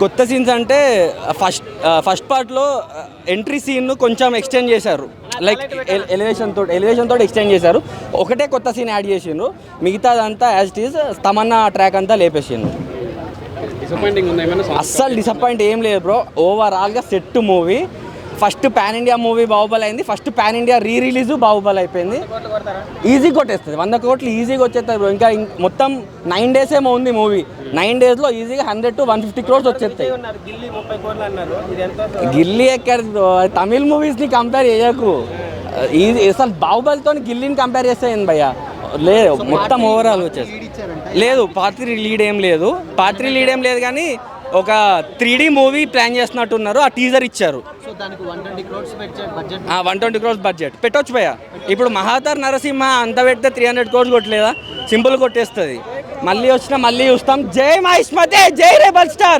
కొత్త సీన్స్ అంటే ఫస్ట్ పార్ట్లో ఎంట్రీ సీన్ కొంచెం ఎక్స్టెండ్ చేశారు, లైక్ ఎలివేషన్ తోటి ఎక్స్టెండ్ చేశారు. ఒకటే కొత్త సీన్ యాడ్ చేసిండ్రు, మిగతాదంతా as it is Tamannaah track అంతా లేపేసిండ్రు. అస్సలు డిసప్పాయింట్ ఏం లేదు బ్రో. ఓవరాల్గా set movie. First pan India movie Baahubali అయింది, first pan India release Baahubali అయిపోయింది. ఈజీ కొట్టేస్తుంది, 100 కోట్లు ఈజీగా వచ్చేస్తుంది బ్రో. ఇంకా మొత్తం 9 days ఏమో ఉంది మూవీ. 9 daysలో ఈజీగా 100 to 150 crores వచ్చేస్తాయి. గిల్లీ ఎక్కడ తమిళ మూవీస్ని కంపేర్ చేయకు. ఈజీ అసలు బాహుబలితో గిల్లీని కంపేర్ చేస్తే ఏంది భయ్యా? లేదు, మొత్తం ఓవరాల్ వచ్చేసి లేదు. పార్ట్ 3 లీడ్ ఏం లేదు కానీ ఒక 3D మూవీ ప్లాన్ చేస్తున్నట్టున్నారు. ఆ టీజర్ ఇచ్చారు. 120 crores బడ్జెట్ పెట్టొచ్చు భయ్యా. ఇప్పుడు మహాతార్ నరసింహ అంత పెడితే 300 crores కొట్టలేదా? సింపుల్ కొట్టేస్తుంది. మళ్ళీ వచ్చినా మళ్ళీ చూస్తాం. జై మహేష్మతే, జై రెబల్ స్టార్.